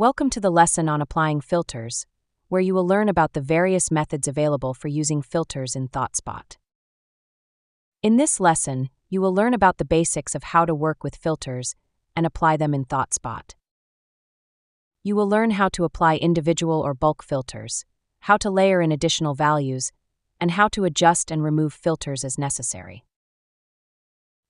Welcome to the lesson on applying filters, where you will learn about the various methods available for using filters in ThoughtSpot. In this lesson, you will learn about the basics of how to work with filters and apply them in ThoughtSpot. You will learn how to apply individual or bulk filters, how to layer in additional values, and how to adjust and remove filters as necessary.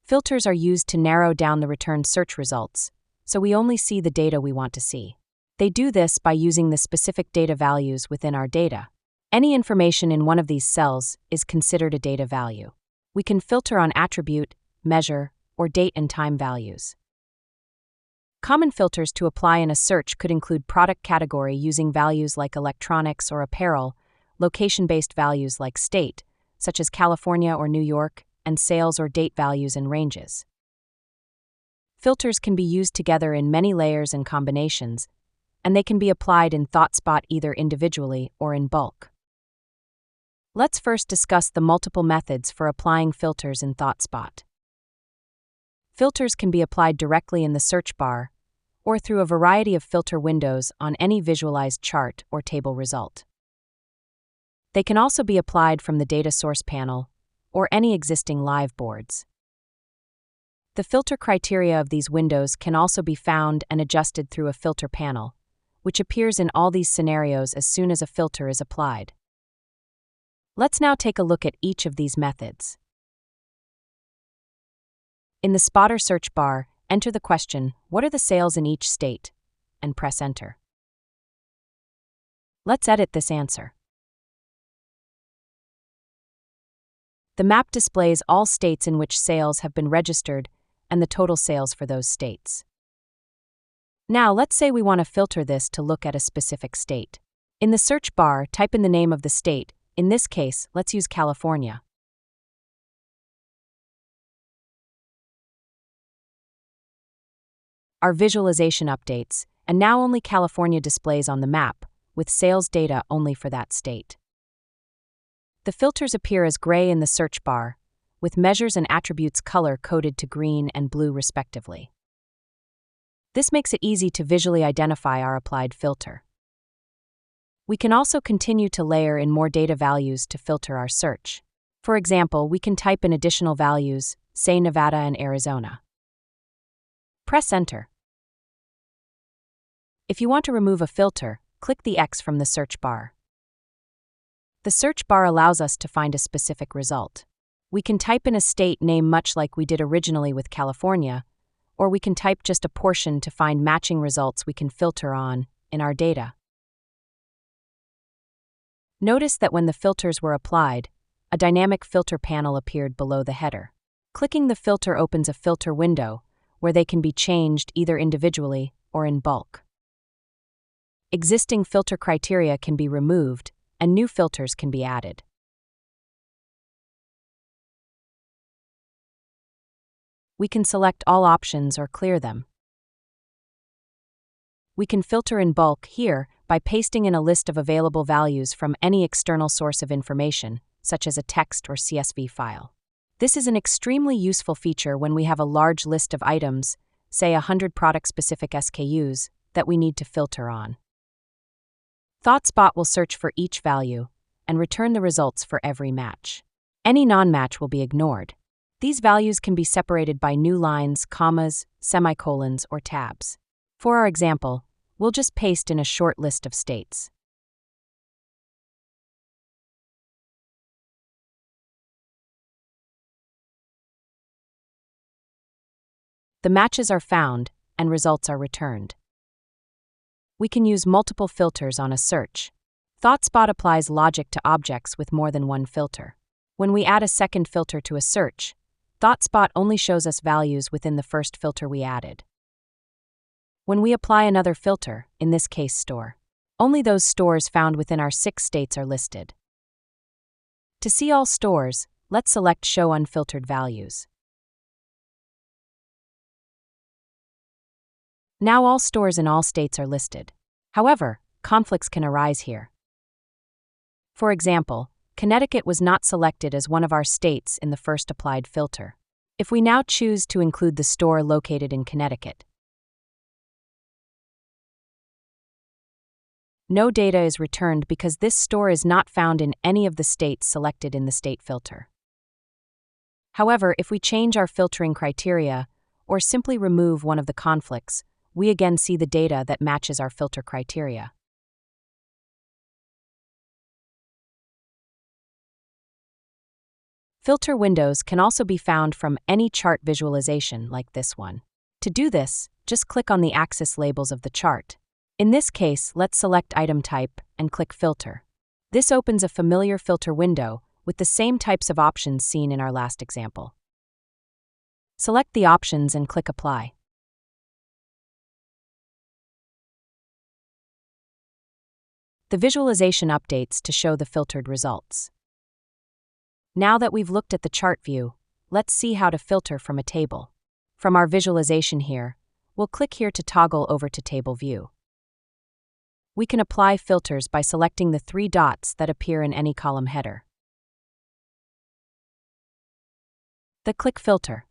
Filters are used to narrow down the returned search results, so we only see the data we want to see. They do this by using the specific data values within our data. Any information in one of these cells is considered a data value. We can filter on attribute, measure, or date and time values. Common filters to apply in a search could include product category using values like electronics or apparel, location-based values like state, such as California or New York, and sales or date values and ranges. Filters can be used together in many layers and combinations, and they can be applied in ThoughtSpot either individually or in bulk. Let's first discuss the multiple methods for applying filters in ThoughtSpot. Filters can be applied directly in the search bar or through a variety of filter windows on any visualized chart or table result. They can also be applied from the data source panel or any existing live boards. The filter criteria of these windows can also be found and adjusted through a filter panel, which appears in all these scenarios as soon as a filter is applied. Let's now take a look at each of these methods. In the Spotter search bar, enter the question, "What are the sales in each state?" and press Enter. Let's edit this answer. The map displays all states in which sales have been registered and the total sales for those states. Now, let's say we want to filter this to look at a specific state. In the search bar, type in the name of the state. In this case, let's use California. Our visualization updates, and now only California displays on the map, with sales data only for that state. The filters appear as gray in the search bar, with measures and attributes color-coded to green and blue respectively. This makes it easy to visually identify our applied filter. We can also continue to layer in more data values to filter our search. For example, we can type in additional values, say Nevada and Arizona. Press Enter. If you want to remove a filter, click the X from the search bar. The search bar allows us to find a specific result. We can type in a state name much like we did originally with California, or we can type just a portion to find matching results we can filter on in our data. Notice that when the filters were applied, a dynamic filter panel appeared below the header. Clicking the filter opens a filter window where they can be changed either individually or in bulk. Existing filter criteria can be removed and new filters can be added. We can select all options or clear them. We can filter in bulk here by pasting in a list of available values from any external source of information, such as a text or CSV file. This is an extremely useful feature when we have a large list of items, say 100 product-specific SKUs, that we need to filter on. ThoughtSpot will search for each value and return the results for every match. Any non-match will be ignored. These values can be separated by new lines, commas, semicolons, or tabs. For our example, we'll just paste in a short list of states. The matches are found, and results are returned. We can use multiple filters on a search. ThoughtSpot applies logic to objects with more than one filter. When we add a second filter to a search, ThoughtSpot only shows us values within the first filter we added. When we apply another filter, in this case store, only those stores found within our 6 states are listed. To see all stores, let's select Show Unfiltered Values. Now all stores in all states are listed. However, conflicts can arise here. For example, Connecticut was not selected as one of our states in the first applied filter. If we now choose to include the store located in Connecticut, No data is returned because this store is not found in any of the states selected in the state filter. However, if we change our filtering criteria, or simply remove one of the conflicts, we again see the data that matches our filter criteria. Filter windows can also be found from any chart visualization like this one. To do this, just click on the axis labels of the chart. In this case, let's select item type and click Filter. This opens a familiar filter window with the same types of options seen in our last example. Select the options and click Apply. The visualization updates to show the filtered results. Now that we've looked at the chart view, let's see how to filter from a table. From our visualization here, we'll click here to toggle over to Table View. We can apply filters by selecting the 3 dots that appear in any column header. Click Filter.